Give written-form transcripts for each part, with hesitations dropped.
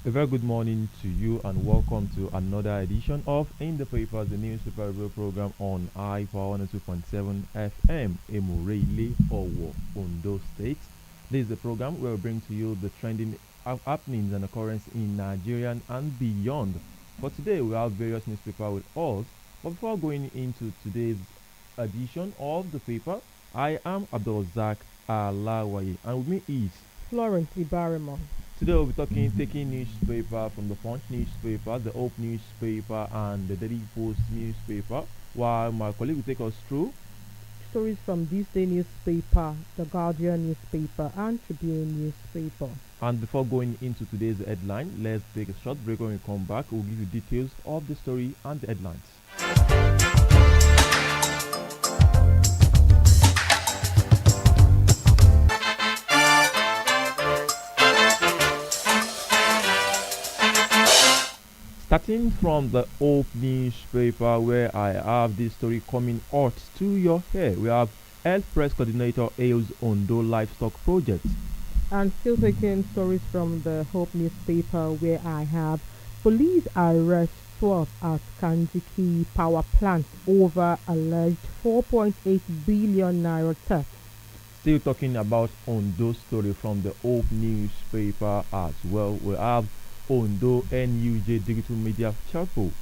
A very good morning to you and welcome to another edition of In the Papers, the newspaper review program on I-Power 102.7 FM, Emurele, Owo, Ondo State. This is the program where we bring to you the trending happenings and occurrences in Nigeria and beyond. For today, we have various newspapers with us. But before going into today's edition of the paper, I am ABDULRASAQ Alawaye, and with me is Florence Ibarimo. Today we'll be taking newspaper from the Punch newspaper, the Hope newspaper, and the Daily Post newspaper, while my colleague will take us through Stories from this day newspaper, the Guardian newspaper, and Tribune newspaper. And before going into today's headline, let's take a short break. When we come back, we'll give you details of the story and the headlines. Starting from the Hope newspaper, where I have this story coming out to your hair, we have Health Press Coordinator hails Ondo Livestock Project. And still taking stories from the Hope newspaper, where I have police arrest 12 at Kanjiki power plant over alleged 4.8 billion naira theft. Still talking about Ondo story from the Hope newspaper as well, we have Ondo NUJ Digital Media Chapel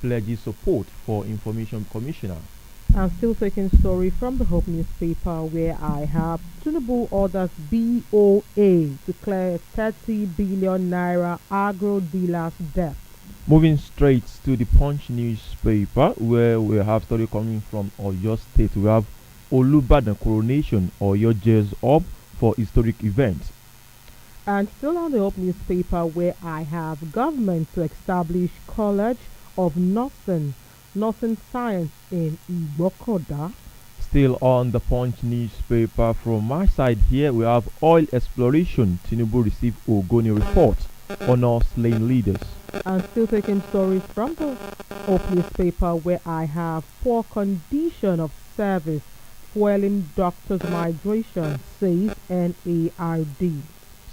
pledges support for Information Commissioner. I'm still taking story from the Hope newspaper, where I have Tinubu orders BOA to clear 30 billion naira agro dealers debt. Moving straight to the Punch newspaper, where we have story coming from Oyo State. We have Olubadan coronation, Oyo jails up for historic events. And still on the Hope newspaper, where I have government to establish College of Nursing Science in Igbokoda. Still on the Punch newspaper, from my side here, we have oil exploration. Tinubu received Ogoni report on our slain leaders. And still taking stories from the Hope newspaper, where I have poor condition of service fueling doctors' migration, says NARD.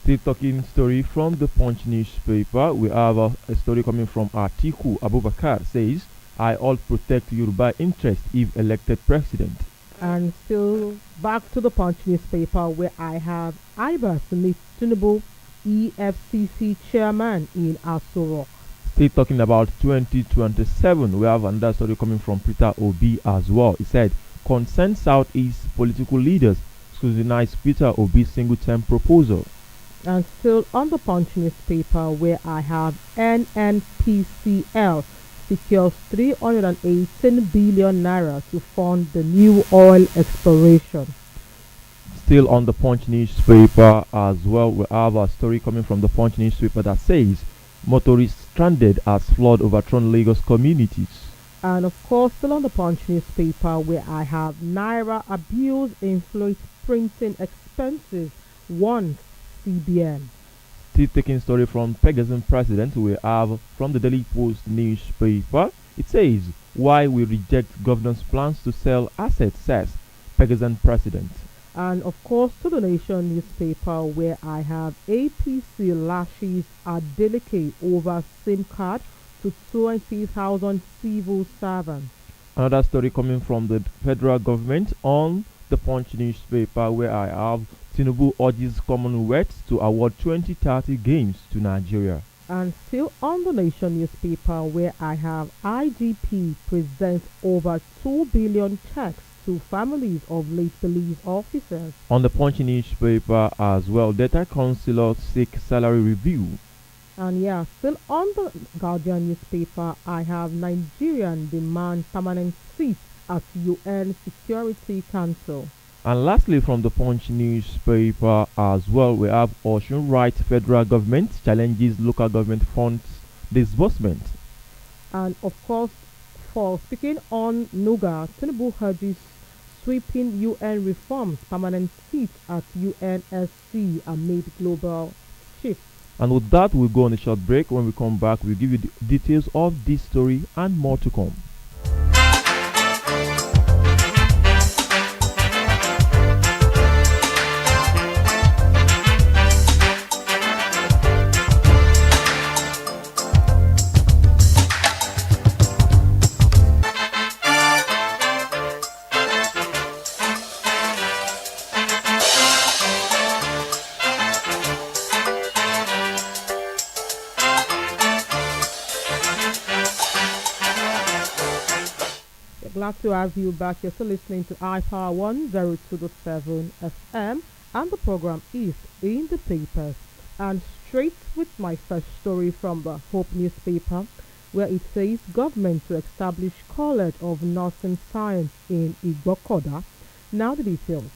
Still talking story from the Punch newspaper, we have a story coming from Atiku Abubakar, says, I all protect Yoruba interest if elected president. And still back to the Punch newspaper, where I have Iba to meet Tinubu EFCC chairman in Asoro. Still talking about 2027, we have another story coming from Peter Obi as well. He said, concerned Southeast political leaders scrutinize Peter Obi's single-term proposal. And still on the Punch newspaper, where I have NNPCL secures 318 billion naira to fund the new oil exploration. Still on the Punch newspaper as well, we have a story coming from the Punch newspaper that says motorists stranded as flood overthrown Lagos communities. And of course, still on the Punch newspaper, where I have Naira abuse influence printing expenses once CBN. Still taking story from Pegasus president, we have from the Daily Post newspaper. It says, why we reject government's plans to sell assets, says Pegasus president. And of course, to the Nation newspaper, where I have APC lashes are delicate over SIM card to 20,000 civil servants. Another story coming from the federal government on the Punch newspaper, where I have Tinubu urges Commonwealth to award 2030 games to Nigeria. And still on the Nation newspaper, where I have IGP presents over 2 billion checks to families of late police officers. On the Punch newspaper as well, data councillors seek salary review. And yeah, still on the Guardian newspaper, I have Nigerian demand permanent seat at UN Security Council. And lastly, from the Punch newspaper as well, we have Osun Right federal government challenges local government funds disbursement. And of course, for speaking on Nuga, Tinubu urges sweeping UN reforms, permanent seats at UNSC amid global shift. And with that, we'll go on a short break. When we come back, we'll give you the details of this story and more to come. glad to have you back. You're still listening to iPower 102.7 FM, and the program is In the Papers. And straight with my first story from the Hope newspaper, where it says government to establish College of Nursing Science in Igbokoda. Now the details.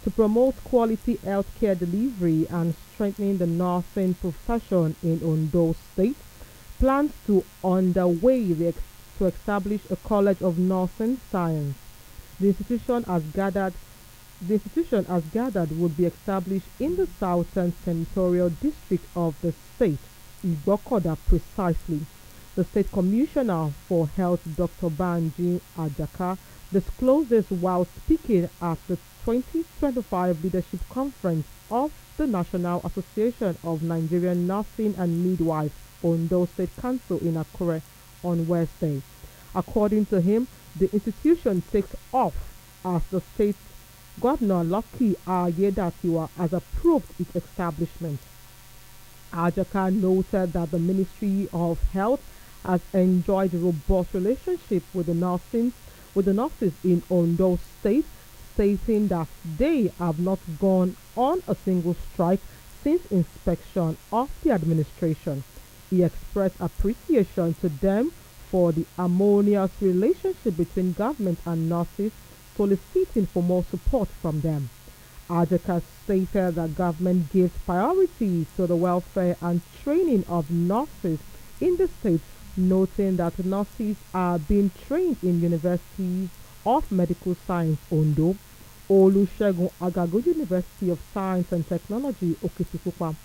To promote quality healthcare delivery and strengthening the nursing profession in Ondo State, plans to underway to establish a College of Nursing Science. The institution has gathered would be established in the southern senatorial district of the state, Igbokoda precisely. The State Commissioner for Health, Dr. Banji Ajaka, disclosed this while speaking at the 2025 Leadership Conference of the National Association of Nigerian Nursing and Midwives, Ondo State Council in Akure on Wednesday. According to him, the institution takes off as the state governor Lucky Ayedatiwa has approved its establishment. Ajaka noted that the Ministry of Health has enjoyed a robust relationship with the nurses in Ondo State, stating that they have not gone on a single strike since inspection of the administration. He expressed appreciation to them for the harmonious relationship between government and nurses, soliciting for more support from them. Ajaka stated that government gives priority to the welfare and training of nurses in the state, noting that nurses are being trained in University of Medical Science Ondo, Olusegun Agago University of Science and Technology Okitipupa,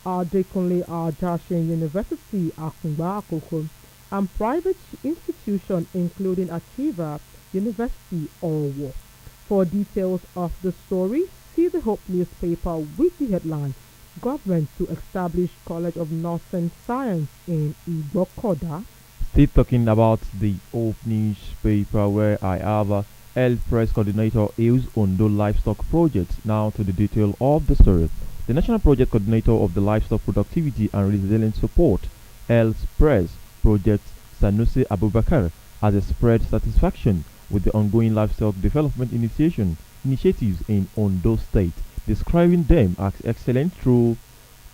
Adekunle Ajashin University Akungba Akoko, and private institutions including Achiever University Owo. For details of the story, see the Hope newspaper with the headline Government to Establish College of Nursing Science in Igbokoda. Still talking about the Hope newspaper, where I have a Health Press Coordinator Hills Ondo Livestock Project. Now to the detail of the story. The National Project Coordinator of the Livestock Productivity and Resilience Support, Health Press Project, Sanusi Abubakar, has expressed satisfaction with the ongoing livestock development initiatives in Ondo State, describing them as excellent though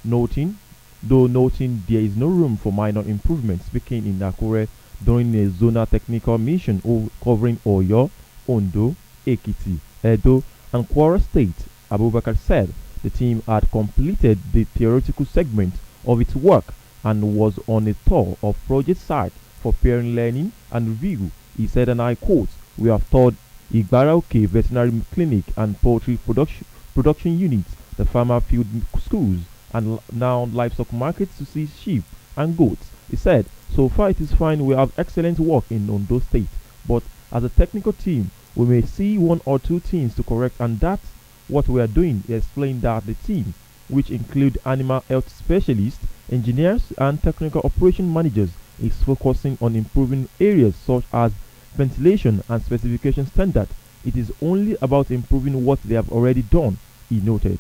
noting there is no room for minor improvement. Speaking in Akure during a zonal technical mission covering Oyo, Ondo, Ekiti, Edo, and Kwara State, Abubakar said the team had completed the theoretical segment of its work and was on a tour of project site for parent learning and review. He said, and I quote, "We have toured Igbarauke Veterinary Clinic and Poultry Production Units, the farmer field schools, and now livestock markets to see sheep and goats." He said, "So far it is fine. We have excellent work in Ondo State, but as a technical team, we may see one or two things to correct, and that's what we are doing." He explained that the team, which include animal health specialists, engineers, and technical operation managers, is focusing on improving areas such as ventilation and specification standard. It is only about improving what they have already done, he noted.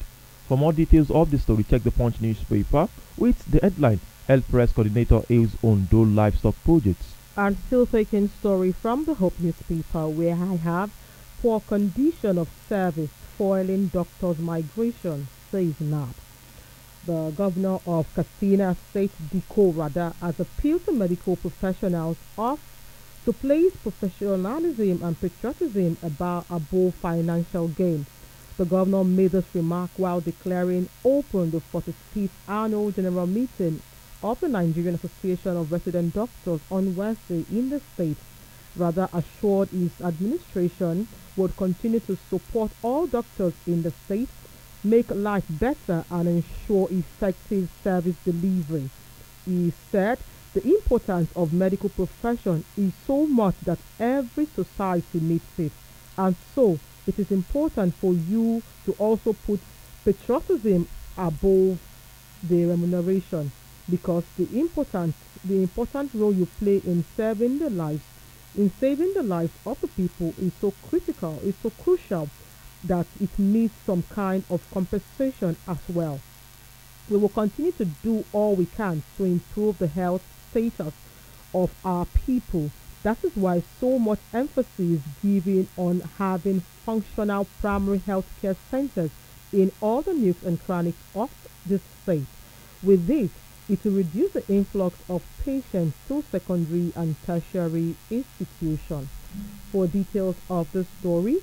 For more details of the story, check the Punch newspaper with the headline Health Press Coordinator Hills Ondo Livestock Projects. And still taking story from the Hope newspaper, where I have poor condition of service foiling doctors' migration, says NAB. The governor of Katsina State, Diko Rada, has appealed to medical professionals to place professionalism and patriotism above financial gain. The governor made this remark while declaring open the 45th annual general meeting of the Nigerian Association of Resident Doctors on Wednesday in the state. Rada assured his administration would continue to support all doctors in the state, make life better, and ensure effective service delivery. He said the importance of medical profession is so much that every society needs it, and so it is important for you to also put patriotism above the remuneration, because the important role you play in saving the lives of the people is so critical, is so crucial that it needs some kind of compensation as well. We will continue to do all we can to improve the health status of our people, That is why so much emphasis is given on having functional primary health care centers in all the nooks and crannies of the state. With this, it will reduce the influx of patients to secondary and tertiary institutions. For details of the story,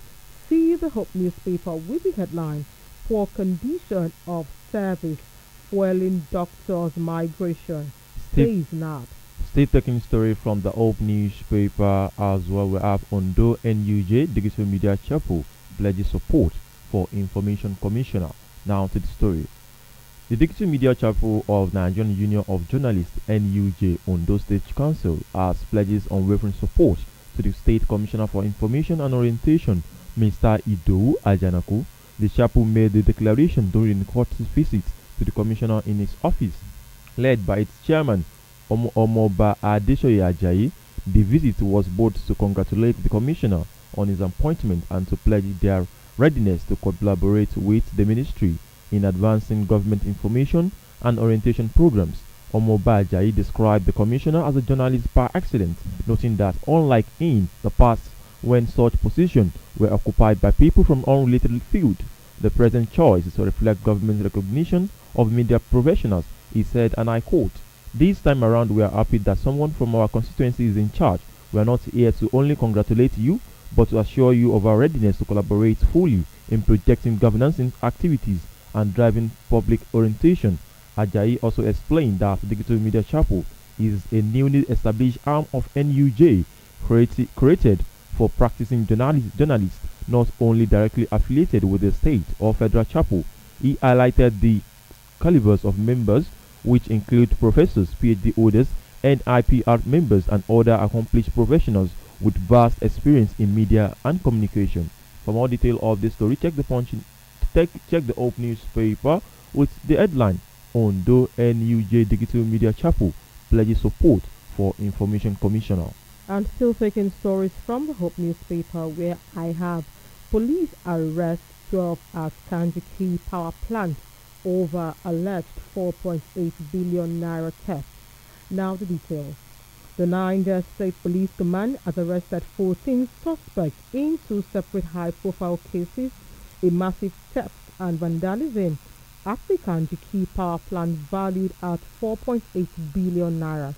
see the Hope newspaper with the headline Poor Condition of Service Fueling Doctors' Migration. Steve, Says not. Still taking story from the Hope newspaper as well. We have Ondo NUJ Digital Media Chapel pledges support for Information Commissioner. Now to the story. The Digital Media Chapel of Nigerian Union of Journalists NUJ Ondo State Council has pledges unwavering support to the State Commissioner for Information and Orientation, Mr. Ido Ajanaku. The chapel made the declaration during the court visit to the Commissioner in his office, led by its chairman, Omoba Adeshoye Ajayi. The visit was both to congratulate the Commissioner on his appointment and to pledge their readiness to collaborate with the Ministry in advancing government information and orientation programs. Omoba Ajayi described the Commissioner as a journalist par excellence, noting that unlike in the past when such positions were occupied by people from unrelated fields, the present choice is to reflect government recognition of media professionals. He said, and I quote, "This time around we are happy that someone from our constituency is in charge. We are not here to only congratulate you, but to assure you of our readiness to collaborate fully in projecting governance activities and driving public orientation." Ajayi also explained that Digital Media Chapel is a newly established arm of NUJ created for practicing journalists not only directly affiliated with the state or federal chapel. He highlighted the calibers of members, which include professors, PhD holders, NIPR members, and other accomplished professionals with vast experience in media and communication. For more detail of this story, check the Hope newspaper with the headline Ondo NUJ Digital Media Chapel pledges support for Information Commissioner. I'm still taking stories from the Hope newspaper where I have police arrest 12 at Kanjiki power plant over alleged 4.8 billion naira theft. Now the details. The Niger State Police Command has arrested 14 suspects in two separate high-profile cases, a massive theft and vandalism at the Kanjiki power plant valued at 4.8 billion naira,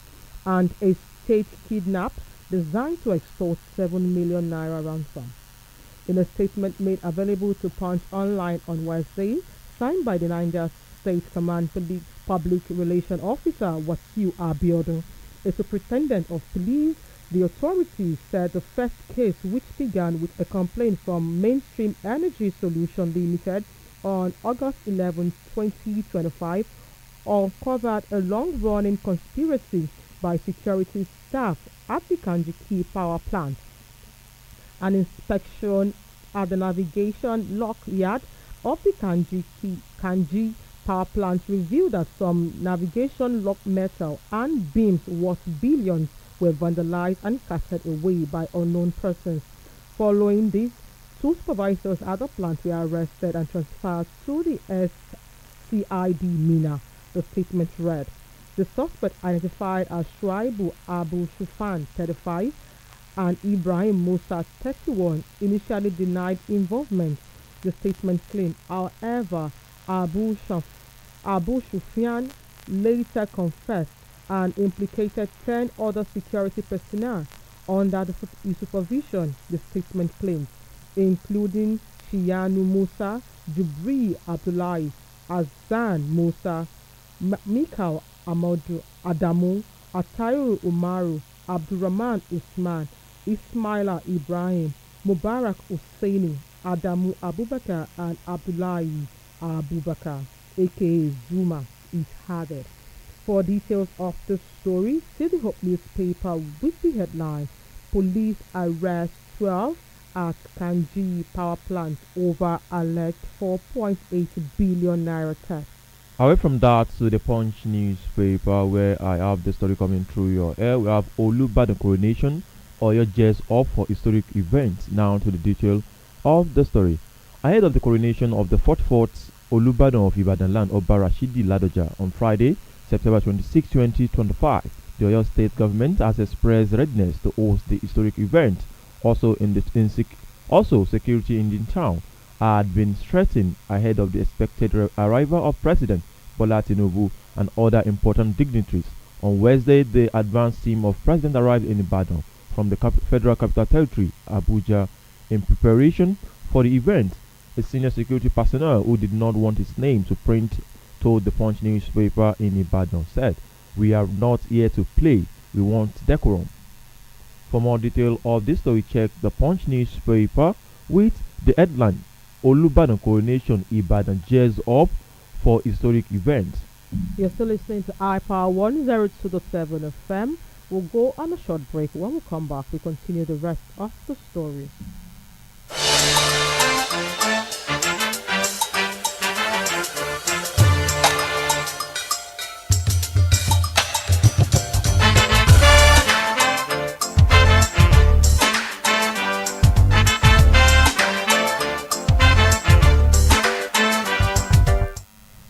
and a state kidnap designed to extort 7 million naira ransom. In a statement made available to Punch Online on Wednesday, signed by the Niger State Command Public Relations Officer Wasiu Abiodun, a superintendent of police, the authorities said the first case, which began with a complaint from Mainstream Energy Solution Limited on August 11, 2025, uncovered a long-running conspiracy by security staff at the Kanjiki power plant. An inspection at the navigation lock yard of the Kanji power plant revealed that some navigation lock metal and beams worth billions were vandalized and carted away by unknown persons. Following this, two supervisors at the plant were arrested and transferred to the SCID Mina, the statement read. The suspect, identified as Shuaibu Abu Shufan, 35, and Ibrahim Musa, 31, initially denied involvement. The statement claimed, however, Abu Sufyan later confessed and implicated 10 other security personnel under the supervision, the statement claimed, including Shiyanu Musa, Jubri Abdullahi, Azan Musa, Mikhail Amadu Adamu, Atayu Umaru, Abdurrahman Usman, Ismaila Ibrahim, Mubarak Husseini, Adamu Abubakar, and Abdullahi Abubakar, aka Zuma, is added. For details of the story, see the Hope newspaper with the headline Police Arrest 12 at Kanji Power Plant over alleged 4.8 billion naira theft. Away from that to the Punch newspaper where I have the story coming through your air. We have Olubadan coronation or your jazz up for historic events. Now to the detail of the story. Ahead of the coronation of the 44th Olubadan of Ibadan land Oba Rashidi Ladoja on Friday, September 26, 2025, The Oyo State government has expressed readiness to host the historic event. Also, also security in the town had been strengthened ahead of the expected arrival of President Bola Tinubu and other important dignitaries. On Wednesday, the advance team of President arrived in Ibadan from the Federal Capital Territory, Abuja, in preparation for the event. A senior security personnel who did not want his name to print told the Punch newspaper in Ibadan said, "We are not here to play, we want decorum." For more detail of this story, check the Punch newspaper with the headline Olubadan coronation Ibadan gears up for historic events. You're still listening to iPower 102.7 FM. We'll go on a short break. When we come back, we continue the rest of the story.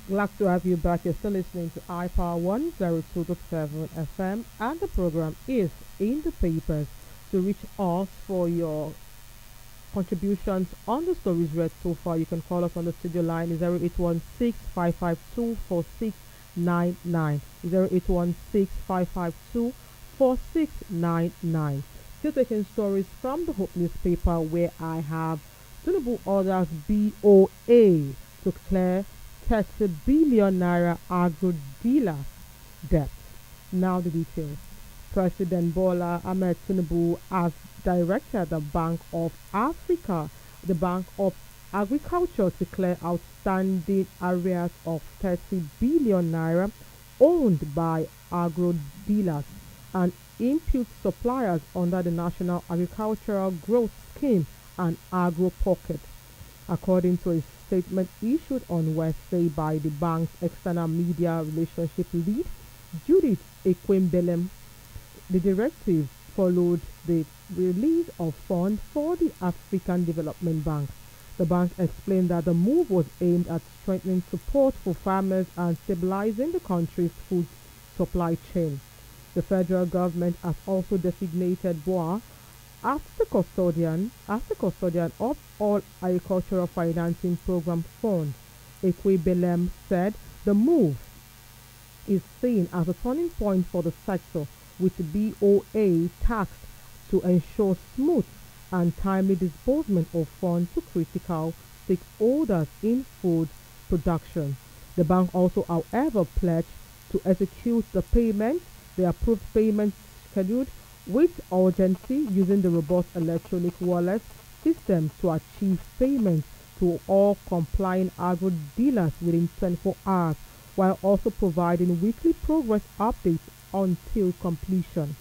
Glad to have you back. You're still listening to iPower 102.7 FM, and the program is in the papers. To reach us for your contributions on the stories read so far, you can call us on the studio line 0816 552 4699. 0816 552 4699. Still taking stories from the Hope newspaper, where I have Tinubu orders BOA to clear 30 billion naira agro dealer debt. Now the details. President Bola Ahmed Tinubu has directed the Bank of Africa, the Bank of Agriculture, to clear outstanding arrears of 30 billion naira owned by agro dealers and input suppliers under the National Agricultural Growth Scheme and Agro Pocket. According to a statement issued on Wednesday by the bank's external media relationship lead, Judith Ekwembelem, the directive followed the release of funds for the African Development Bank. The bank explained that the move was aimed at strengthening support for farmers and stabilizing the country's food supply chain. The federal government has also designated BOA as the custodian of all agricultural financing program funds. Ekwebelem said the move is seen as a turning point for the sector, with BOA tasked to ensure smooth and timely disbursement of funds to critical stakeholders in food production. The bank also, however, pledged to execute the approved payment scheduled with urgency, using the robust electronic wallet system to achieve payments to all complying agro dealers within 24 hours, while also providing weekly progress updates until completion.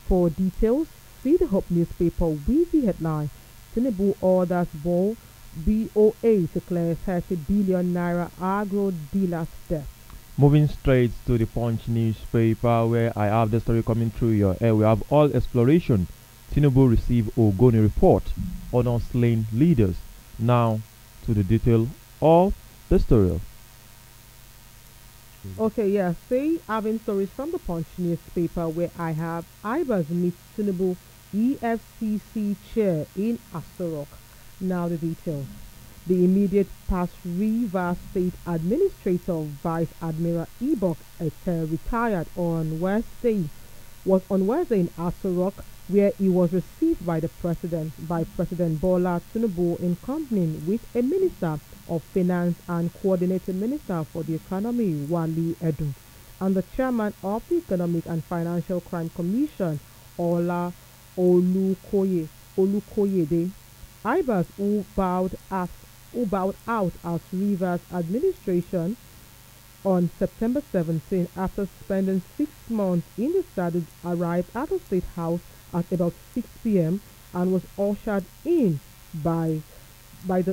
For details, see the Hope newspaper with the headline Tinubu orders BOA to clear 30 billion naira agro dealers debt. Moving straight to the Punch newspaper, where I have the story coming through your air. We have all exploration. Tinubu receive Ogoni report on slain leaders. Now to the detail of the story. Okay, yeah, say having stories from the Punch newspaper, where I have Ibas meets Tinubu EFCC chair in Asorok. Now the details. The immediate past Rivers State Administrator Vice Admiral Ibok Ete retired on Wednesday in Asorok, where he was received by President Bola Tinubu in company with a Minister of Finance and Coordinating Minister for the Economy, Wali Edu, and the Chairman of the Economic and Financial Crime Commission, Ola Olukoyede. Ibas, who bowed out as Rivers administration on September 17 after spending 6 months in the saddle, arrived at the State House at about 6 p.m. and was ushered in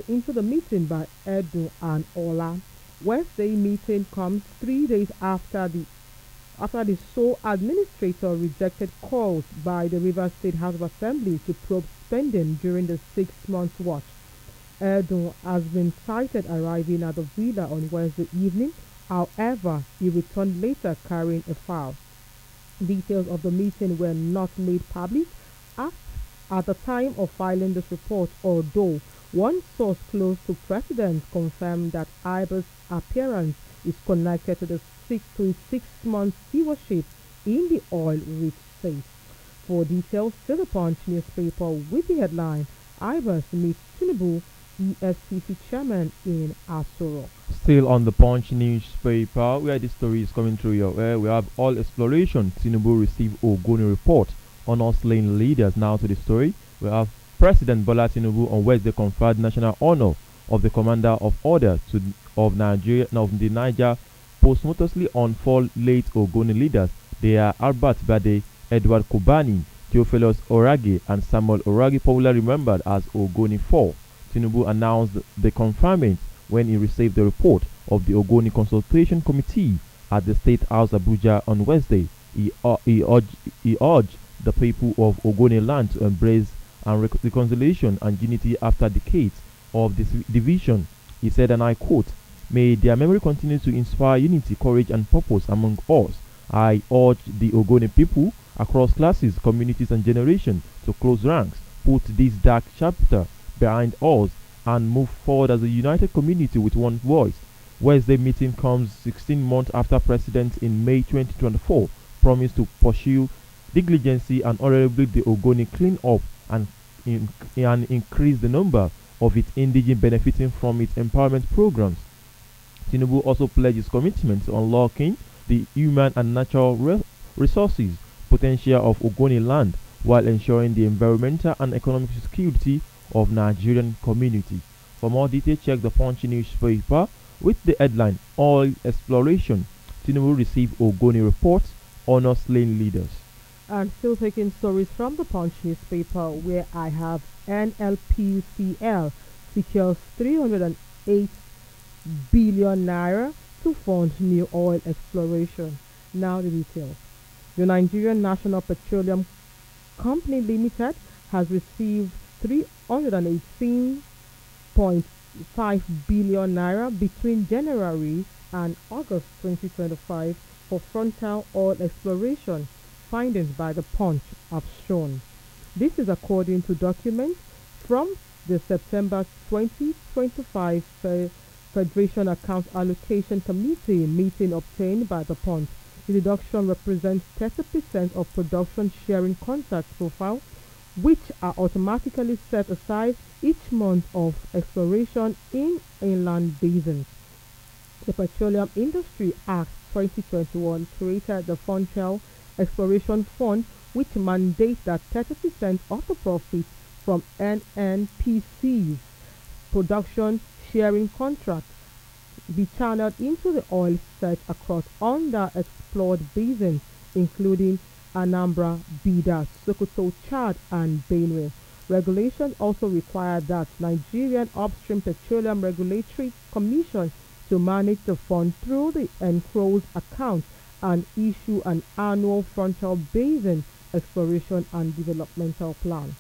into the meeting by Edu and Ola. Wednesday meeting comes 3 days after the sole administrator rejected calls by the Rivers State House of Assembly to probe spending during the 6-month watch. Edu has been cited arriving at the villa on Wednesday evening. However, he returned later carrying a file. Details of the meeting were not made public at, at the time of filing this report, although one source close to President confirmed that Iber's appearance is connected to the 6 month stewardship in the oil-rich state. For details, to the Punch newspaper with the headline, Ibers meets Tinubu, ESCC chairman in Asoro. Still on the Punch newspaper, where this story is coming through your air, we have all exploration. Tinubu receive Ogoni report on all slain leaders. Now to the story, we have President Bola Tinubu on Wednesday conferred national honor of the Commander of Order of Nigeria of the Niger posthumously on four late Ogoni leaders. They are Albert Bade, Edward Kobani, Theophilus Oragi, and Samuel Oragi, popularly remembered as Ogoni 4. Tinubu announced the conferment when he received the report of the Ogoni Consultation Committee at the State House Abuja on Wednesday. He urged the people of Ogoni land to embrace and reconciliation and unity after decades of division. He said, and I quote, "May their memory continue to inspire unity, courage, and purpose among us. I urge the Ogoni people across classes, communities, and generations to close ranks, put this dark chapter behind us, and move forward as a united community with one voice." Wednesday meeting comes 16 months after President in May 2024 promised to pursue diligency and honorably the Ogoni clean up and increase the number of its indigene benefiting from its empowerment programs. Tinubu also pledged his commitment to unlocking the human and natural resources potential of Ogoni land while ensuring the environmental and economic security of Nigerian community. For more details, check the Punch newspaper with the headline Oil Exploration. Tinubu received Ogoni reports, honor slain leaders. And still taking stories from the Punch newspaper where I have NLPCL secures 308 billion naira to fund new oil exploration. Now the details. The Nigerian National Petroleum Company Limited has received 318.5 billion naira between January and August 2025 for frontal oil exploration, findings by the Punch have shown. This is according to documents from the September 2025 Federation Accounts Allocation Committee meeting obtained by the Punch. The deduction represents 30% of production sharing contract profile, which are automatically set aside each month of exploration in inland basins. The Petroleum Industry Act 2021 created the Frontier Exploration Fund, which mandates that 30% of the profits from NNPC's production sharing contracts be channeled into the oil search across underexplored basins, including Anambra, Bida, Sokoto, Chad, and Benue. Regulations also require that Nigerian Upstream Petroleum Regulatory Commission to manage the fund through the enclosed account and issue an annual frontal basin exploration and developmental plan.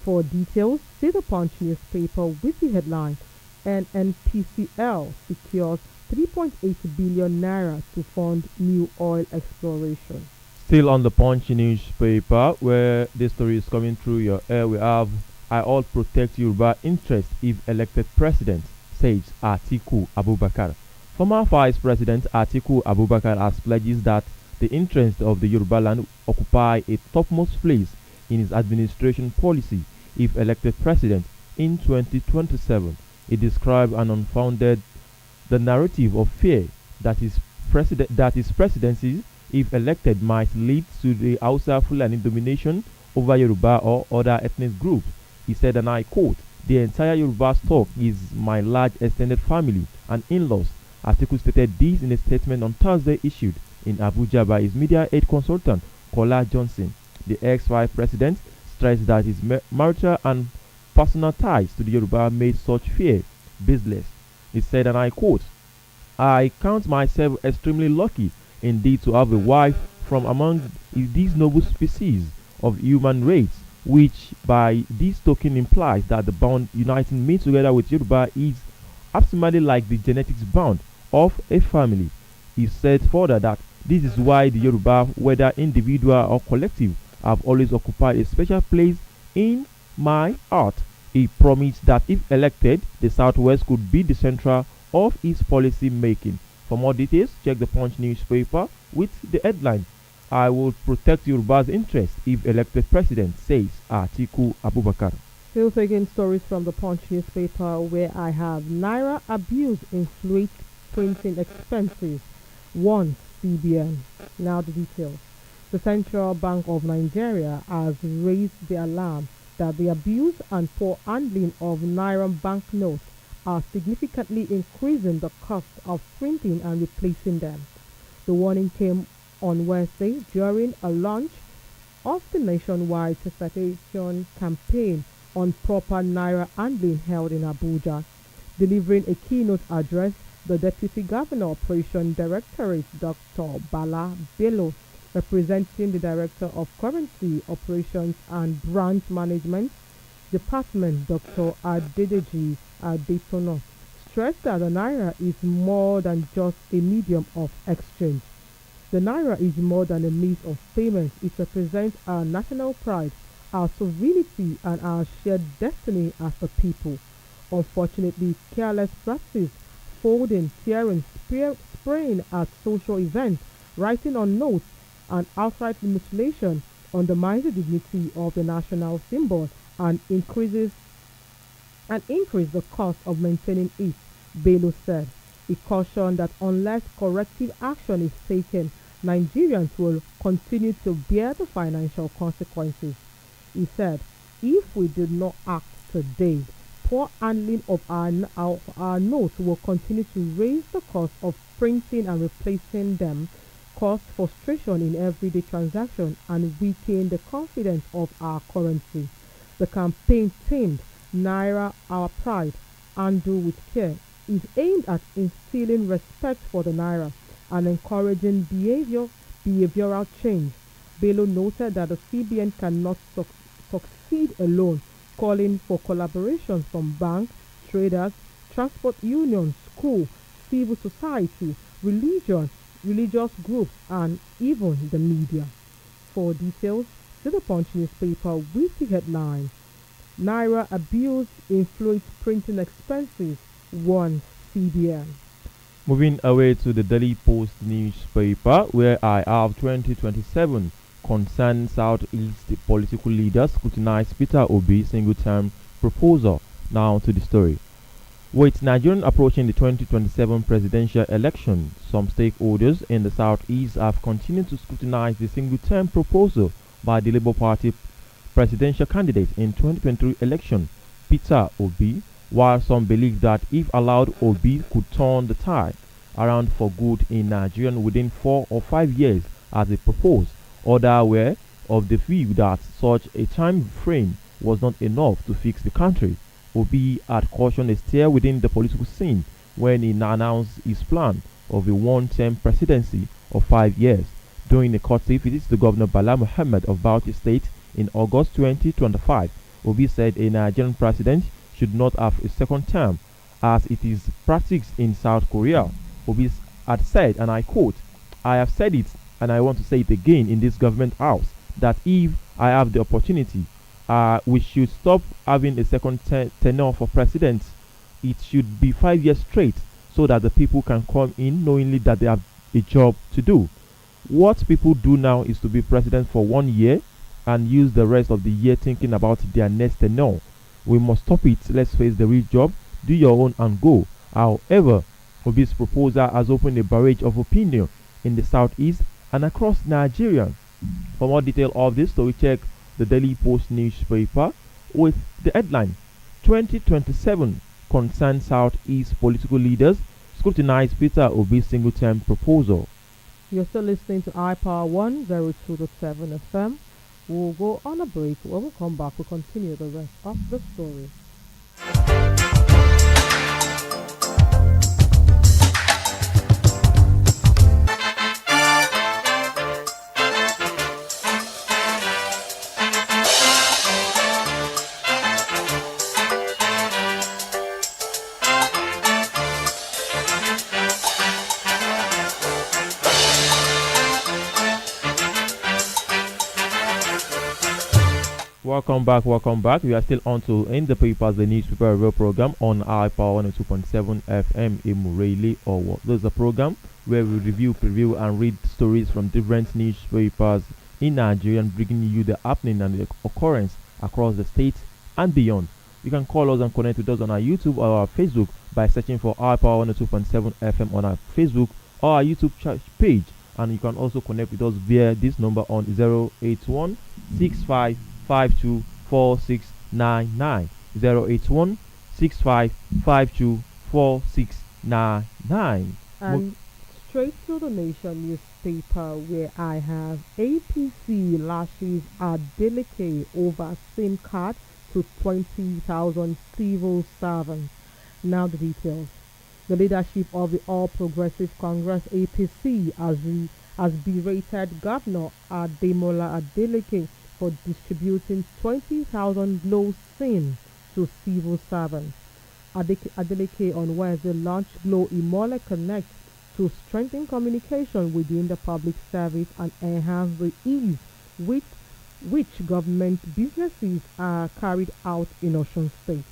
For details, see the Punch newspaper with the headline NNPCL secures 3.8 billion naira to fund new oil exploration. Still on the Punch newspaper, where this story is coming through your air, we have I all protect Yoruba interest if elected president, says Atiku Abubakar. Former Vice President Atiku Abubakar has pledged that the interests of the Yoruba land occupy a topmost place in his administration policy if elected president in 2027. He described and unfounded the narrative of fear that his presidency, if elected, might lead to the Hausa Fulani domination over Yoruba or other ethnic groups. He said, and I quote, "The entire Yoruba stock is my large extended family and in-laws." Atiku stated this in a statement on Thursday issued in Abuja by his media aid consultant, Kola Johnson. The ex-vice president stressed that his marital and personal ties to the Yoruba made such fear baseless. He said, and I quote, "I count myself extremely lucky indeed to have a wife from among these noble species of human race, which by this token implies that the bond uniting me together with Yoruba is absolutely like the genetics bond of a family." He said further that This is why the Yoruba, whether individual or collective, have always occupied a special place in my heart. He promised that if elected, the Southwest could be the center of his policy making. For more details, check the Punch newspaper with the headline, I will protect Yoruba's interest if elected president, says Atiku Abubakar. Still taking stories from the Punch newspaper where I have Naira abuse inflates printing expenses. One CBN. Now the details. The Central Bank of Nigeria has raised the alarm that the abuse and poor handling of Naira banknotes are significantly increasing the cost of printing and replacing them. The warning came on Wednesday during a launch of the nationwide sensitization campaign on proper Naira handling held in Abuja. Delivering a keynote address, the Deputy Governor Operation Directorate, Dr. Bala Bello, representing the Director of Currency Operations and Branch Management Department, Dr. Adedeji Adetono, stressed that the Naira is more than just a medium of exchange. The Naira is more than a means of payment. It represents our national pride, our sovereignty, and our shared destiny as a people. Unfortunately, careless practice, folding, tearing, spraying at social events, writing on notes, and outright mutilation undermines the dignity of the national symbol and increase the cost of maintaining it, Bello said. He cautioned that unless corrective action is taken, Nigerians will continue to bear the financial consequences. He said, if we did not act today, poor handling of our notes will continue to raise the cost of printing and replacing them, cause frustration in everyday transactions, and weaken the confidence of our currency. The campaign themed Naira Our Pride, Handle with Care, is aimed at instilling respect for the Naira and encouraging behavioral change. Bello noted that the CBN cannot succeed alone, calling for collaboration from banks, traders, transport unions, schools, civil society, religious groups, and even the media. For details, see the Punch newspaper with the headline, Naira abuse influence printing expenses, one CBN. Moving away to the Daily Post newspaper, where I have 2027 concerned Southeast political leaders scrutinize Peter Obi's single-term proposal. Now to the story. With Nigeria approaching the 2027 presidential election, some stakeholders in the Southeast have continued to scrutinize the single-term proposal by the Labour Party presidential candidate in 2023 election, Peter Obi, while some believe that if allowed, Obi could turn the tide around for good in Nigeria within 4 or 5 years as he proposed. Others were of the view that such a time frame was not enough to fix the country. Obi had cautioned a stir within the political scene when he announced his plan of a one-term presidency of 5 years. During a courtesy visit to Governor Bala Mohammed of Bauchi State in August 2025, Obi said a Nigerian president should not have a second term, as it is practiced in South Korea. Obi had said, and I quote, I have said it and I want to say it again in this government house, that if I have the opportunity, we should stop having a second tenure for president. It should be 5 years straight so that the people can come in knowingly that they have a job to do. What people do now is to be president for 1 year and use the rest of the year thinking about their next tenure. We must stop it. Let's face the real job. Do your own and go. However, Obi's proposal has opened a barrage of opinion in the southeast and across Nigeria. For more detail of this story, check the Daily Post newspaper with the headline, 2027 concerned Southeast political leaders scrutinize Peter Obi's single-term proposal. You're still listening to iPower 102.7 FM. We'll go on a break. When we come back, we'll continue the rest of the story. Welcome back, welcome back. We are still on to In the Papers, the newspaper review program on iPower 102.7 FM in Murele or what? This is a program where we review, preview, and read stories from different newspapers in Nigeria and bringing you the happening and the occurrence across the state and beyond. You can call us and connect with us on our YouTube or our Facebook by searching for iPower 102.7 FM on our Facebook or our YouTube page. And you can also connect with us via this number on 081 65524699 081 65524699. And straight to the Nation newspaper where I have APC lashes Adeleke over SIM card to 20,000 civil servants. Now the details. The leadership of the All Progressive Congress APC has berated Governor Ademola Adeleke for distributing 20,000 Glow SIM to civil servants. Adeleke on Wednesday launched Glow Imole Connect to strengthen communication within the public service and enhance the ease with which government businesses are carried out in Osun State.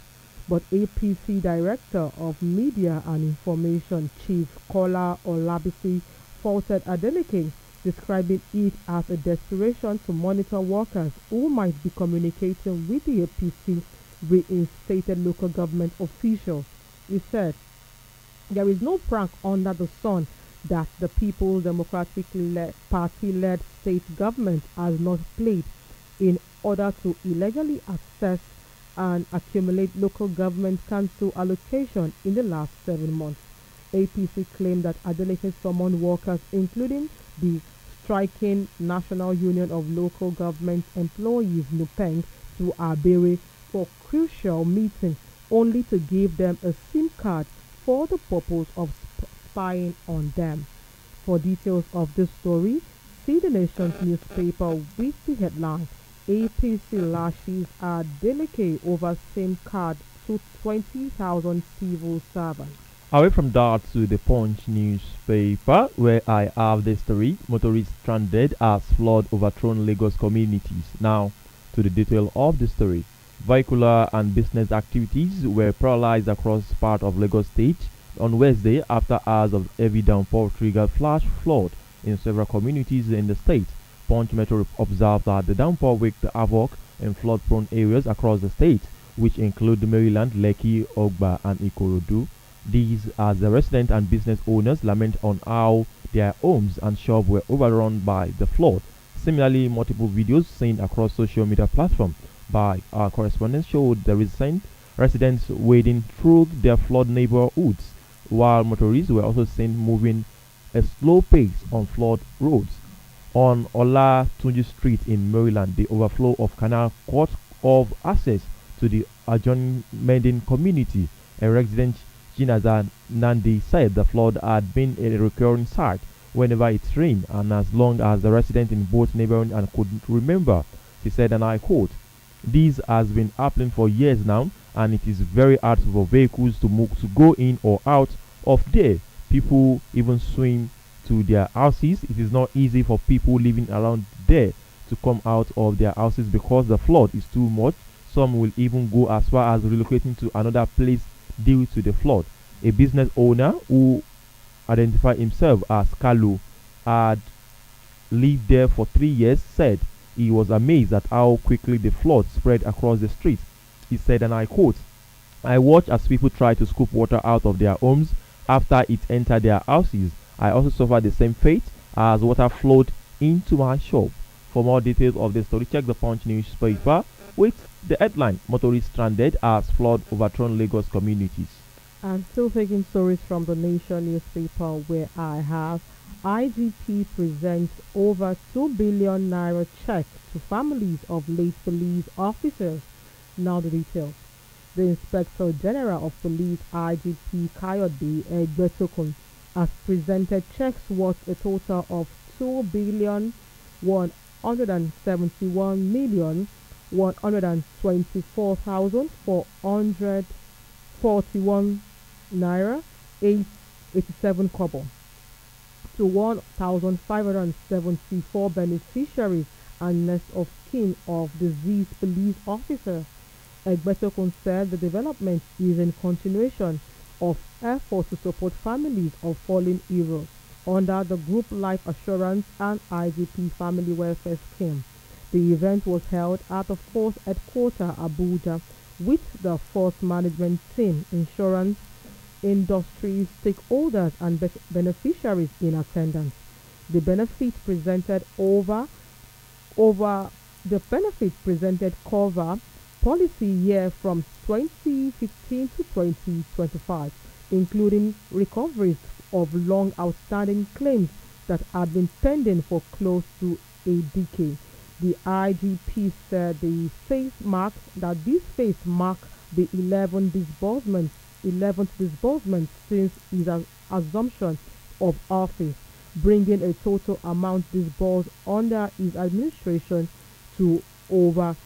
But APC Director of Media and Information Chief Kola Olabisi faulted Adeleke, describing it as a desperation to monitor workers who might be communicating with the APC reinstated local government officials. He said, "There is no prank under the sun that the People's Democratic Party-led state government has not played in order to illegally access and accumulate local government council allocation in the last 7 months." APC claimed that Adeleke summoned workers, including the striking National Union of Local Government Employees (NUPENG), to Abere for crucial meeting, only to give them a SIM card for the purpose of spying on them. For details of this story, see the Nation's newspaper with the headline APC lashes Adeleke over SIM card to 20,000 civil servants. Away from that to the Punch newspaper, where I have the story: motorists stranded as flood overthrown Lagos communities. Now to the detail of the story. Vehicular and business activities were paralyzed across part of Lagos State on Wednesday after hours of heavy downpour triggered flash flood in several communities in the state. Punch Metro observed that the downpour wreaked havoc in flood-prone areas across the state, which include Maryland, Lekki, Ogba, and Ikorodu. These, as the resident and business owners lament on how their homes and shops were overrun by the flood. Similarly, multiple videos seen across social media platforms by our correspondents showed the recent residents wading through their flood neighborhoods, while motorists were also seen moving a slow pace on flood roads. On Ola Tunji Street in Maryland, the overflow of canal cut off access to the adjoining Mending community. A resident, Jinaza Nandi, said the flood had been a recurring sight whenever it rained and as long as the resident in both neighboring and could remember. She said, and I quote, "This has been happening for years now, and it is very hard for vehicles to go in or out of there. People even swim to their houses. It is not easy for people living around there to come out of their houses because the flood is too much. Some will even go as far as relocating to another place due to the flood." A business owner who identified himself as Kalu had lived there for 3 years said he was amazed at how quickly the flood spread across the street. He said, and I quote, "I watched as people tried to scoop water out of their homes after it entered their houses. I also suffered the same fate as water flowed into my shop." For more details of this story, check the Punch newspaper with the headline "Motorists stranded as flood overthrown Lagos communities." I'm still taking stories from the Nation newspaper where I have IGP presents over 2 billion naira check to families of late police officers. Now the details. The Inspector General of Police IGP Kayode Egbetokun has presented checks worth a total of 2,171,124,441 naira 87 kobo to 1,574 beneficiaries and next of kin of deceased police officer. Egbeto said the development is in continuation of efforts to support families of fallen heroes under the Group Life Assurance and IGP Family Welfare Scheme. The event was held at the Force Headquarters Abuja with the Force Management Team, insurance, industry stakeholders and beneficiaries in attendance. The benefit presented over the benefit presented cover policy year from 2015 to 2025, including recoveries of long outstanding claims that had been pending for close to a decade. The IGP said this phase marked the 11th disbursement since his assumption of office, bringing a total amount disbursed under his administration to over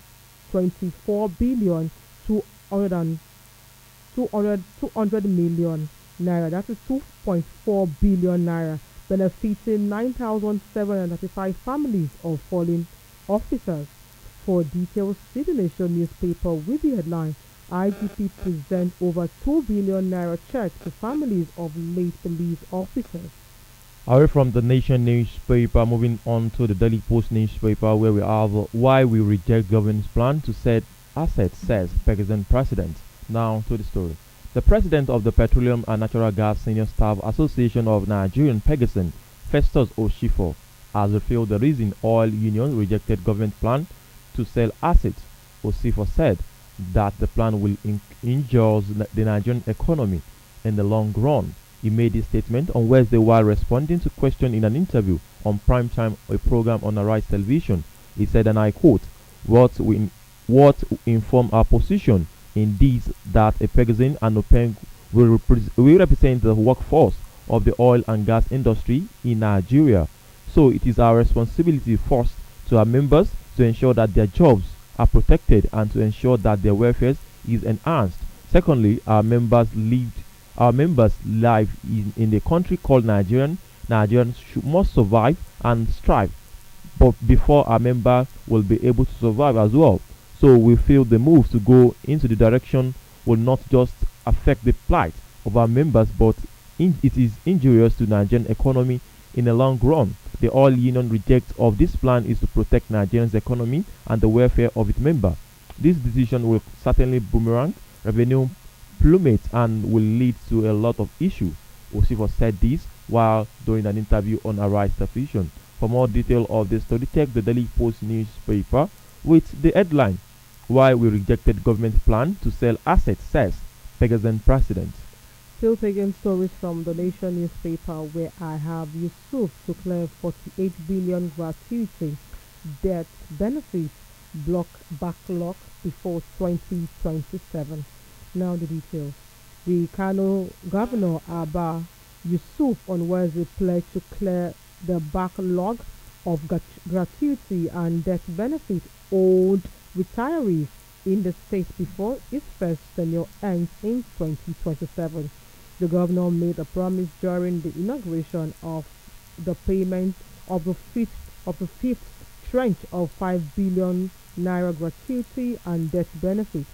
24 billion 200 million naira. That is 2.4 billion naira, benefiting 9,735 families of fallen officers. For details, see the Nation newspaper with the headline IGP present over 2 billion naira check to families of late police officers. Away from the Nation newspaper, moving on to the Daily Post newspaper, where we have why we reject government's plan to set assets, says Pakistan president. Now to the story. The president of the Petroleum and Natural Gas Senior Staff Association of Nigerian Pakistan, Festus Oshifo, has revealed the reason oil unions rejected government plan to sell assets. Oshifo said that the plan will injure the Nigerian economy in the long run. He made this statement on Wednesday while responding to questions in an interview on Primetime, a program on Arise Television. He said, and I quote, what inform our position in this that a Pakistan and OPEC will represent the workforce of the oil and gas industry in Nigeria. So it is our responsibility first to our members to ensure that their jobs are protected and to ensure that their welfare is enhanced. Secondly, our members live in a country called Nigerians must survive and strive, but before our member will be able to survive as well. So we feel the move to go into the direction will not just affect the plight of our members, but it is injurious to Nigerian economy in the long run. The oil union reject of this plan is to protect Nigerians' economy and the welfare of its member. This decision will certainly boomerang revenue plummet and will lead to a lot of issues. Osifo said this while doing an interview on Arise Television. For more detail of this story, check the Daily Post newspaper with the headline, why we rejected government plan to sell assets, says Pakistan president. Still taking stories from the Nation newspaper where I have Yusuf to clear 48 billion gratuity debt benefits block backlog before 2027. Now the details. The Kano Governor Abba Yusuf on Wednesday pledged to clear the backlog of gratuity and death benefit owed retirees in the state before its first tenure ends in 2027. The governor made a promise during the inauguration of the payment of the fifth tranche of 5 billion naira gratuity and death benefits.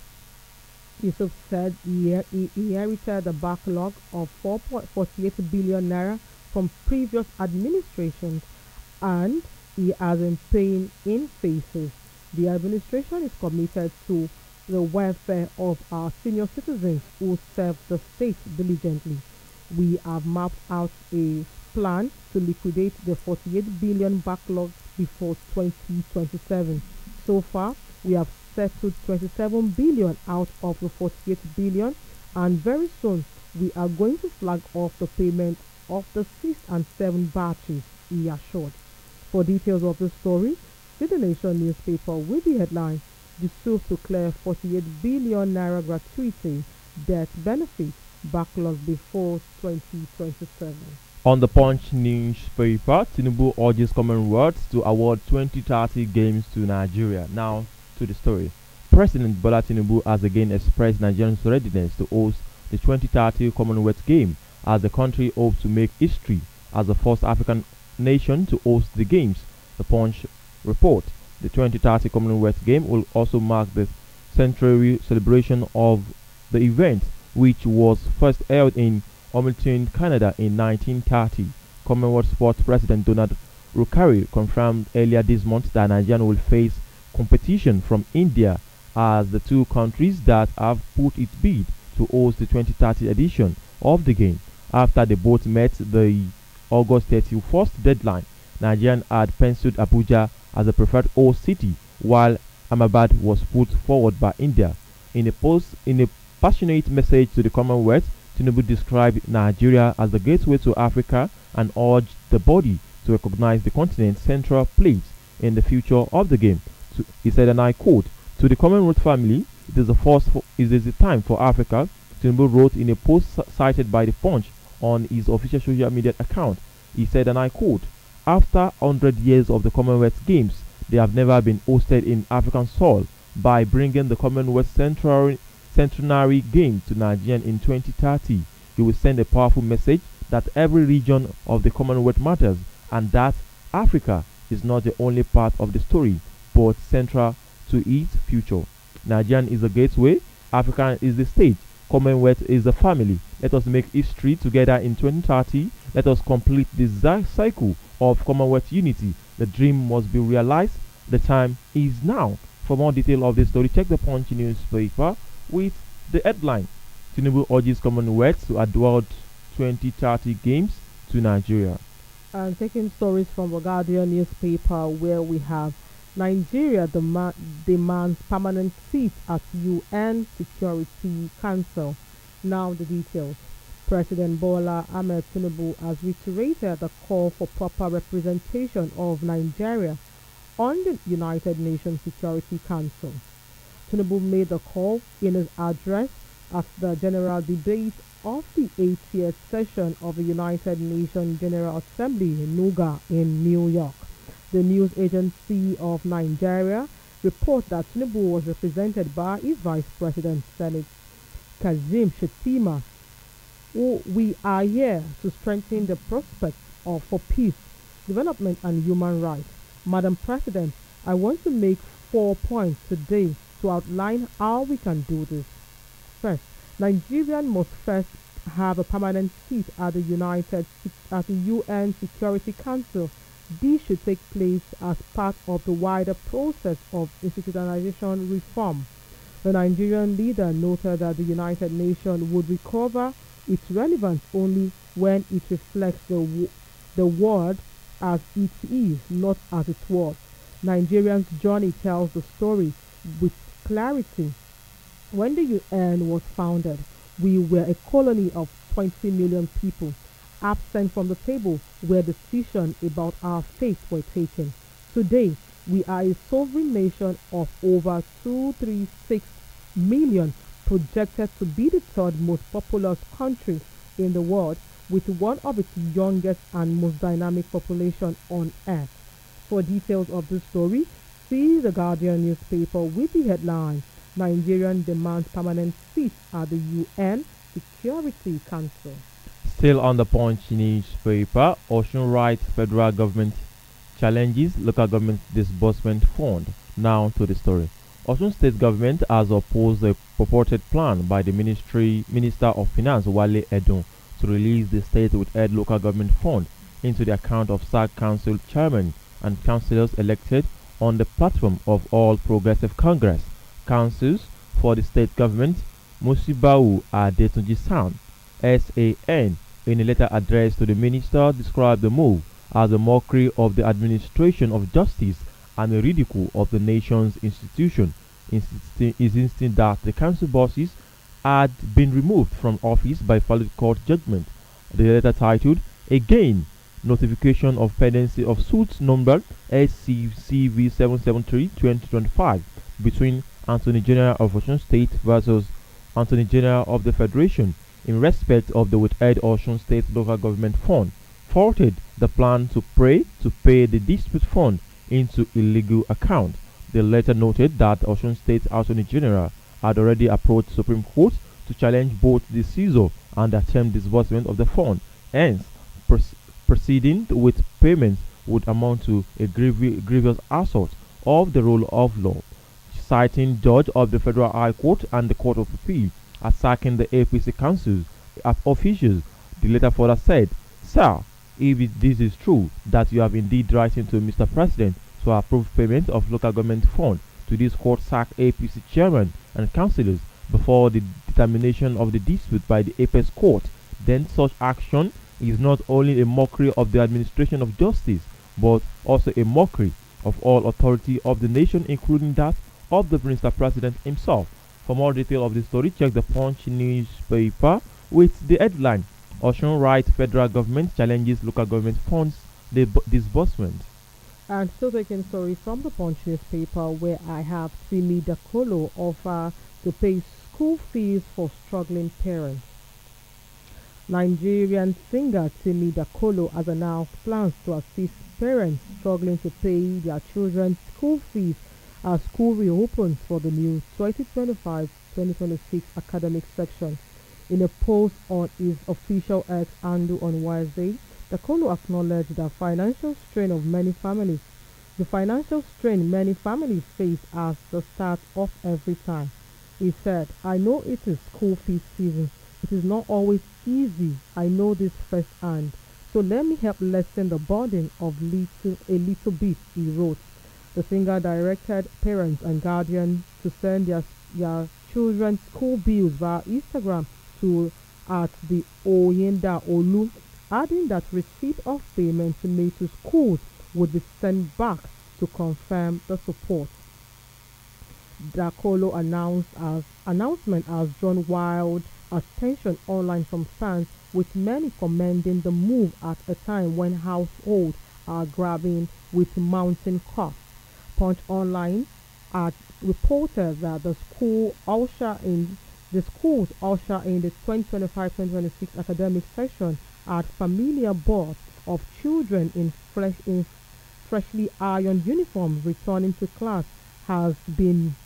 Yusuf said he inherited a backlog of 4.48 billion naira from previous administrations and he has been paying in phases. The administration is committed to the welfare of our senior citizens who serve the state diligently. We have mapped out a plan to liquidate the 48 billion backlog before 2027. So far, we have settled 27 billion out of the 48 billion, and very soon we are going to flag off the payment of the 6 and 7 batches, he assured. For details of the story, see the Nation newspaper with the headline, Yusuf to clear 48 billion naira gratuity debt benefit backlog before 2027. On the Punch newspaper, Tinubu urges Commonwealth to award 2030 games to Nigeria. Now to the story. President Bola Tinubu has again expressed Nigerians' readiness to host the 2030 Commonwealth Games as the country hopes to make history as the first African nation to host the games. The Punch report. The 2030 Commonwealth Game will also mark the centenary celebration of the event, which was first held in Hamilton, Canada in 1930. Commonwealth Sports President Donald Rukari confirmed earlier this month that Nigeria will face competition from India as the two countries that have put its bid to host the 2030 edition of the game. After they both met the August 31st deadline, Nigeria had penciled Abuja as the preferred host city, while Ahmedabad was put forward by India. In a passionate message to the Commonwealth, Tinubu described Nigeria as the gateway to Africa and urged the body to recognize the continent's central place in the future of the game. He said, and I quote, "To the Commonwealth family, it is a time for Africa," Tinubu wrote in a post cited by The Punch on his official social media account. He said, and I quote, "After 100 years of the Commonwealth Games, they have never been hosted in African soil. By bringing the Commonwealth Centenary Game to Nigeria in 2030, you will send a powerful message that every region of the Commonwealth matters and that Africa is not the only part of the story, but central to its future. Nigeria is the gateway, Africa is the stage, Commonwealth is the family. Let us make history together in 2030. Let us complete this cycle of Commonwealth unity. The dream must be realized. The time is now." For more detail of this story, check the Punch newspaper with the headline: Tinubu urges Commonwealth to award 2030 games to Nigeria. And taking stories from the Guardian newspaper, where we have Nigeria demands permanent seat at UN Security Council. Now the details. President Bola Ahmed Tinubu has reiterated the call for proper representation of Nigeria on the United Nations Security Council. Tinubu made the call in his address at the general debate of the 80th session of the United Nations General Assembly in Nuga in New York. The news agency of Nigeria reports that Tinubu was represented by his Vice President Senate Kazim Shettima. "We are here to strengthen the prospects for peace, development and human rights. Madam President, I want to make 4 points today to outline how we can do this. First, Nigeria must first have a permanent seat at the UN Security Council. This should take place as part of the wider process of institutionalization reform." The Nigerian leader noted that the United Nations would recover its relevance only when it reflects the world as it is, not as it was. Nigeria's journey tells the story with clarity. When the UN was founded, we were a colony of 20 million people. Absent from the table where decisions about our fate were taken. Today, we are a sovereign nation of over 236 million, projected to be the third most populous country in the world, with one of its youngest and most dynamic population on earth. For details of this story, see the Guardian newspaper with the headline: Nigerian demands permanent seat at the UN Security Council. Still on the Punch newspaper, Osun writes federal government challenges local government disbursement fund. Now to the story. Osun state government has opposed the purported plan by the Minister of Finance Wale Edun to release the state withheld local government fund into the account of SAC council chairman and councillors elected on the platform of All Progressive Congress. Councils for the state government, Musibau Adetunji San, SAN, in a letter addressed to the minister, described the move as a mockery of the administration of justice and a ridicule of the nation's institution, insisting that the council bosses had been removed from office by valid court judgment. The letter titled, "Again, Notification of Pendency of Suits Number SCCV 773-2025 between Attorney General of Osun State versus Attorney General of the Federation in respect of the withheld Osun State Local Government Fund," faulted the plan to pay the dispute fund into illegal account. The letter noted that Osun State Attorney General had already approached Supreme Court to challenge both the seizure and the attempt disbursement of the fund. Hence, proceeding with payments would amount to a grievous assault of the rule of law, citing Judge of the Federal High Court and the Court of Appeal attacking the APC council's officials. The letter further said, "Sir, if this is true that you have indeed written to Mr. President to approve payment of local government funds to this court sack APC chairman and councillors before the determination of the dispute by the Apex Court, then such action is not only a mockery of the administration of justice, but also a mockery of all authority of the nation, including that of the Mr. President himself." For more detail of the story, check the Punch newspaper with the headline, Osun Right Federal Government Challenges Local Government Funds Disbursement. And still taking stories from the Punch newspaper, where I have Simi Dakolo offer to pay school fees for struggling parents. Nigerian singer Simi Dakolo has announced plans to assist parents struggling to pay their children's school fees as school reopens for the new 2025-2026 academic section. In a post on his official X handle on Wednesday, Dakolo acknowledged the financial strain many families face as the start of every time. He said, "I know it is school fees season. It is not always easy. I know this firsthand. So let me help lessen the burden of a little bit," he wrote. The singer directed parents and guardians to send their children's school bills via Instagram to at the Oyenda Olu, adding that receipt of payments made to schools would be sent back to confirm the support. Dakolo announcement has drawn wild attention online from fans, with many commending the move at a time when households are grappling with mounting costs. Punch Online had reported that the schools usher in the 2025-2026 academic session had familiar births of children in freshly ironed uniforms returning to class has been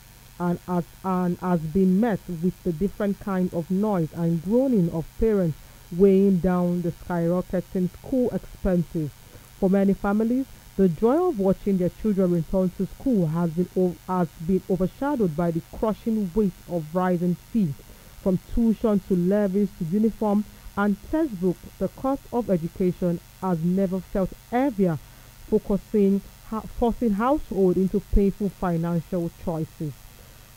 met with the different kind of noise and groaning of parents weighing down the skyrocketing school expenses. For many families, the joy of watching their children return to school has been overshadowed by the crushing weight of rising fees. From tuition to levies to uniform and textbook, the cost of education has never felt heavier, forcing households into painful financial choices.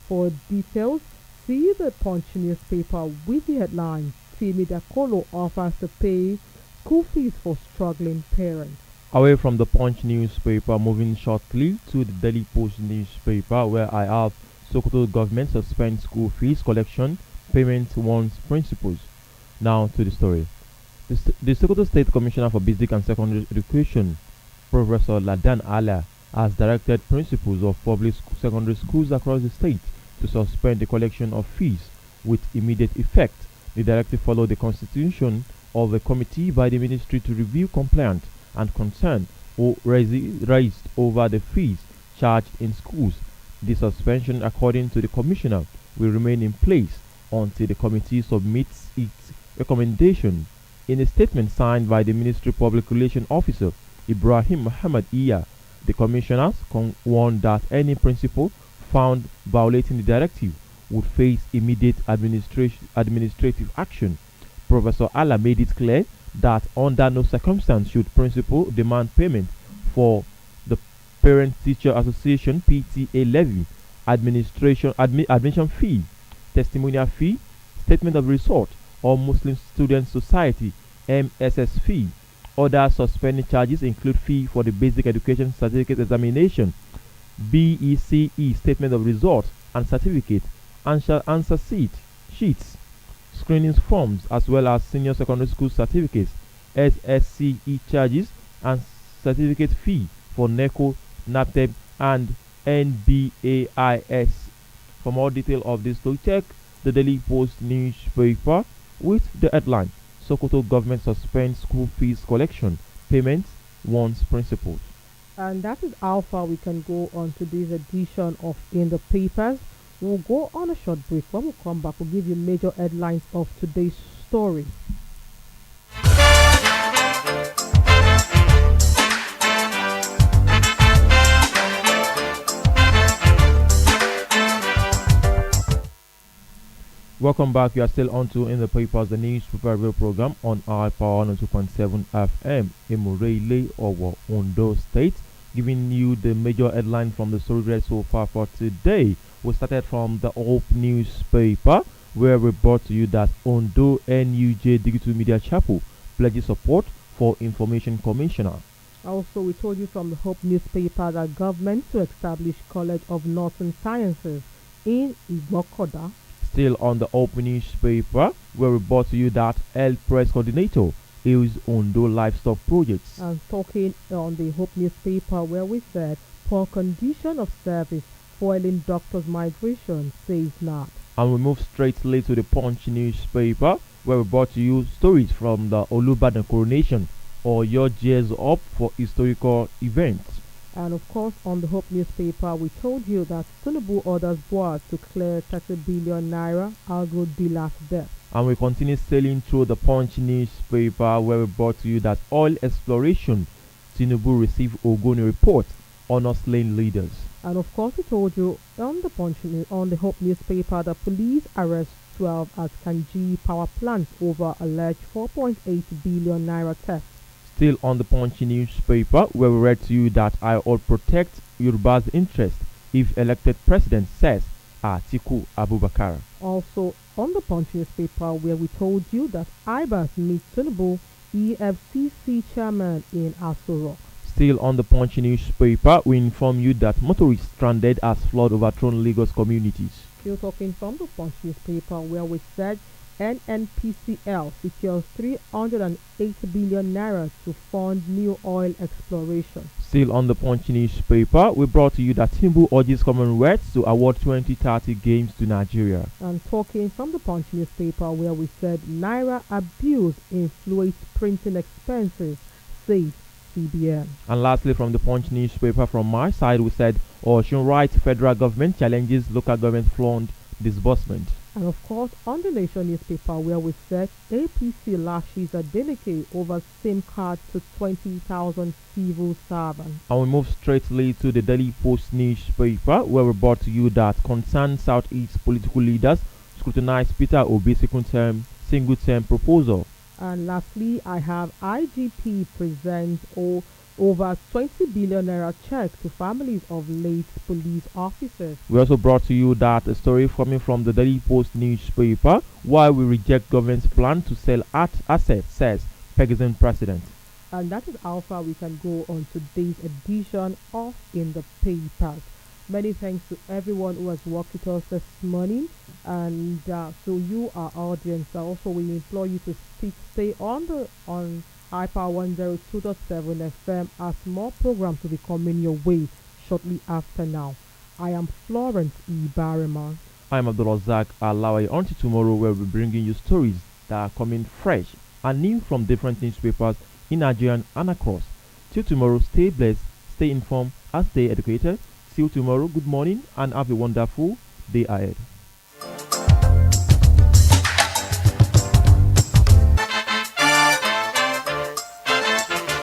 For details, see the Punch newspaper with the headline, Simi Dakolo offers to pay school fees for struggling parents. Away from the Punch newspaper, moving shortly to the Daily Post newspaper, where I have Sokoto government suspends school fees collection, payment warns principals. Now to the story. The Sokoto State Commissioner for Basic and Secondary Education, Professor Ladan Ala, has directed principals of public secondary schools across the state to suspend the collection of fees with immediate effect. The directive followed the constitution of a committee by the ministry to review complaint and concern raised over the fees charged in schools. The suspension, according to the commissioner, will remain in place until the committee submits its recommendation. In a statement signed by the Ministry Public Relations Officer Ibrahim Muhammad Iya, the commissioners warned that any principal found violating the directive would face immediate administrative action. Professor Allah made it clear that under no circumstance should principal demand payment for the Parent-Teacher Association PTA levy, admission fee, testimonial fee, statement of resort, or Muslim Student Society MSS fee. Other suspended charges include fee for the Basic Education Certificate Examination, BECE statement of result and certificate, answer sheets, screening forms, as well as senior secondary school certificates, SSCE charges, and certificate fee for NECO, NAPTEP, and NBAIS. For more detail of this, to check the Daily Post newspaper with the headline, Sokoto government suspends school fees collection, payments warns principals. And that is how far we can go on today's edition of In the Papers. We'll go on a short break. When we come back, we'll give you major headlines of today's story. Welcome back. You are still on to In the Papers, the newspaper review program on our Power 2.7 FM in Morele, Owo, Ondo State, giving you the major headline from the story read so far for today. We started from the Hope newspaper, where we brought to you that Ondo NUJ Digital Media Chapel pledges support for Information Commissioner. Also, we told you from the Hope newspaper that government to establish College of Nursing Sciences in Igbokoda. Still on the Open newspaper, where we brought to you that Health Press Coordinator is Ondo Livestock Projects. And talking on the Hope newspaper, where we said poor condition of service foiling doctors' migration, says not. And we move straightly to the Punch newspaper, where we brought to you stories from the Olubadan coronation or your gears up for historical events. And of course, on the Hope newspaper, we told you that Tinubu orders board to clear 30 billion naira agro dealers' debt. And we continue sailing through the Punch newspaper, where we brought to you that oil exploration, Tinubu received Ogoni report, honor slain leaders. And of course, we told you on the Hope newspaper that police arrest 12 at Kanji power plant over alleged 4.8 billion naira theft. Still on the Punch newspaper, where we read to you that I will protect Yoruba's interest if elected president, says Atiku Abubakar. Also on the Punch newspaper, where we told you that IBAS meets Tinubu EFCC chairman in Aso Rock. Still on the Punch newspaper, we inform you that motorists stranded as flood overthrown Lagos communities. Still talking from the Punch newspaper, where we said NNPCL secures 308 billion naira to fund new oil exploration. Still on the Punch newspaper, we brought to you that Tinubu urges Commonwealth to award 2030 games to Nigeria. And talking from the Punch newspaper, where we said Naira abuse influenced printing expenses, says CBN. And lastly, from the Punch newspaper, from my side, we said Osun Right federal government challenges local government fund disbursement. And of course, on the Nation newspaper, where we said APC lashes Adeleke over SIM card to 20,000 civil servants. And we move straightly to the Daily Post newspaper, where we brought to you that concerned Southeast political leaders scrutinize Peter Obi's single term proposal. And lastly, I have IGP presents over 20 billion naira check to families of late police officers. We also brought to you that a story coming from the Daily Post newspaper, why we reject government's plan to sell assets, says Pegasus president. And that is how far we can go on today's edition of In the Papers. Many thanks to everyone who has worked with us this morning, and so you, our audience, also we implore you to stay on iPower 102.7 FM as more programs will be coming your way shortly after now. I am Florence E. Barrymore. I am ABDULRASAQ Alawai. Until tomorrow, where we'll be bringing you stories that are coming fresh and new from different newspapers in Nigeria and across. Till tomorrow, stay blessed, stay informed, and stay educated. See you tomorrow. Good morning and have a wonderful day ahead.